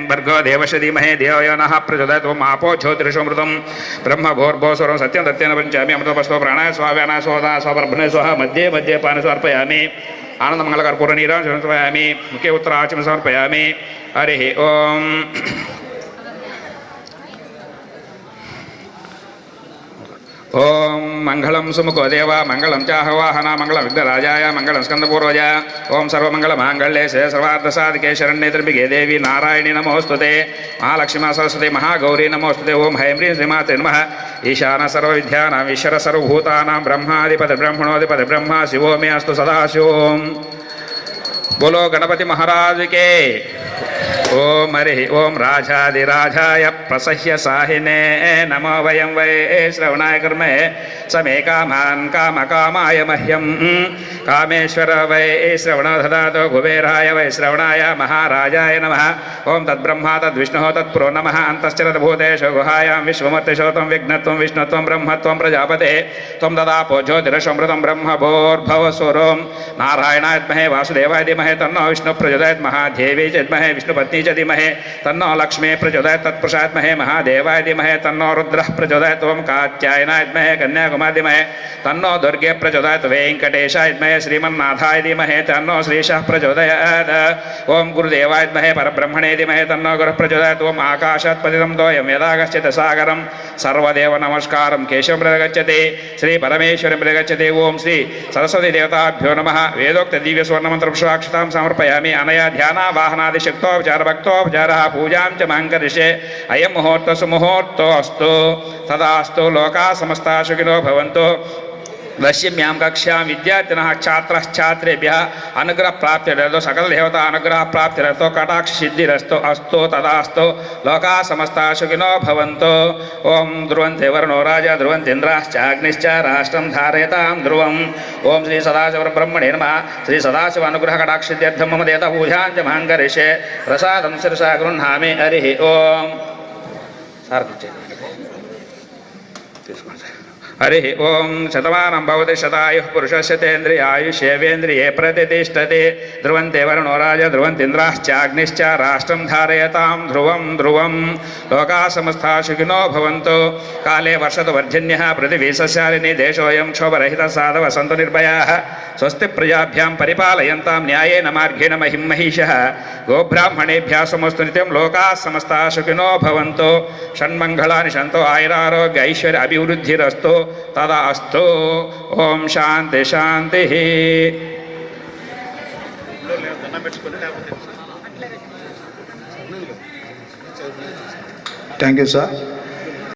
भर्गो देवस्य धीमहि धियो यो नः प्रचोदयात् ओम आपो ज्योतिषमृतं ब्रह्म भूर्भुवस्वरं सत्यं तत्तेन पञ्चामि अमृतोपस्व प्राणाय स्वाव्यानाय स्वदा स्वपर्भणे स्वः मध्ये मध्ये पान समर्पयामि आनन्दमङ्गलकर्पूरनीरां समर्पयामि मुखे उत्तराचमं समर्पयामि हरिः ओम् ओम मंगलम सुमुखो देवा मंगलम चाहवाहना मंगलम विघ्नराजाय मंगलम स्कंदपूर्वजाय ओम सर्वमंगलमांगल्ये सर्वार्थसाधिके शरण्ये त्र्यंबके देवी नारायणी नमोस्तुते महालक्ष्मी सरस्वती महागौरी नमोस्तुते ओम हैम्रीं श्रीमाते नमः ईशान सर्वविद्यानां ईश्वर सर्वभूतानां ब्रह्माधिपति ब्रह्मणोधिपति ब्रह्मा शिवो मे अस्तु सदाशिवोम। बोलो गणपति महाराज के। ओम हरि ओम राजाधिराजाय प्रसह्य साहिने नमो वयं वै श्रवणाय कर्मे समे कामान् कामकामाय मह्यं कामेश्वर वै श्रवणो ददातु कुबेराय वै श्रवणाय महाराजाय नमः। ओम तद्ब्रह्मा तद्विष्णुः तत्पुरो नमः अन्तश्चरद्भूतेषु गुहायां विश्वमूर्तिषु त्वं विघ्नत्वं विष्णुत्वं ब्रह्मत्वं प्रजापते त्वं ददापो ज्योतिरसमृतं ब्रह्मभूर्भुवस्वरं नारायणाय विद्महे वासुदेवाय धीमहि तन्नो विष्णुः प्रचोदयात् महादेवी च विद्महे विष्णुपत्नी च धीमहि तन्नो लक्ष्मी प्रचोदयात् तत्पुरुषात्महे महादेवाय धीमहि तन्नो रुद्रः प्रचोदयात् ओम कात्यायनाय विद्महे कन्याकुमारी धीमहि तन्नो दुर्गे प्रचोदयात् वेङ्कटेशाय विद्महे श्रीमन्नाथाय धीमहि तन्नो श्रीशः प्रचोदयात् ओम गुरुदेवाय विद्महे परब्रह्मणे धीमहि तन्नो गुरुः प्रचोदयात् ओम आकाशात् पतितं तोयं यदा गच्छति सागरं सर्वदेव नमस्कारं केशवं प्रगच्छति श्री परमेश्वरं प्रगच्छति। ओम श्री सरस्वती देवताभ्यो नमः। वेदोक्त दिव्य स्वर्णमन्त्र पुष्पाक्षतां समर्पयामि अनया ध्यानावाहनादिशक्तोपचारभक्तोपचारः पूजां च मां करिष्ये। अयं मुहूर्तः सुमुहूर्तो अस्तु तदास्तु लोकाः समस्ताः सुखिनो भवन्तु। दशम्यां कक्ष्यां विद्यार्थिनः छात्रश्छात्रेभ्यः अनुग्रहप्राप्तिरस्तु सकलदेवता अनुग्रहप्राप्तिरस्तु कटाक्षसिद्धिरस्तु अस्तु तदास्तु लोकाः समस्ताः सुखिनो भवन्तु। ओम ध्रुवन्ते वरुणो राजा ध्रुवन्ते इन्द्राश्चाग्निश्च राष्ट्रं धारयतां ध्रुवम्। ओम श्री सदाशिवब्रह्मणे नमः। श्री सदाशिव अनुग्रह कटाक्षसिद्ध्यर्थं मम देवता पूजां च मां करिष्ये। प्रसादं शिरसा गृह्णामि। हरिः ओम। हरिः ओम। शतमानं भवति शतायुः पुरुषस्य तेन्द्रिय आयुष्येवेन्द्रिये प्रतिष्ठते। ध्रुवन्ते वरुणो राजा ध्रुवन्ते इन्द्राश्चाग्निश्च राष्ट्रं धारयतां ध्रुवं ध्रुवं। लोकाः समस्ताः सुखिनो भवन्तु। काले वर्षतु वर्जन्यः पृथिवी सस्यालिनी देशोऽयं क्षोभरहितः साधवः सन्तु निर्भयाः। स्वस्ति प्रजाभ्यां परिपालयन्तां न्यायेन मार्गेण महिं महिषः। गोब्राह्मणेभ्यः समस्तु नित्यं लोकाः समस्ताः सुखिनो भवन्तु। षण्मङ्गलानि सन्तु आयुरारोग्य ऐश्वर्य अभिवृद्धिरस्तु तदा अस्तु। ओम शांति शांति। Thank you sir.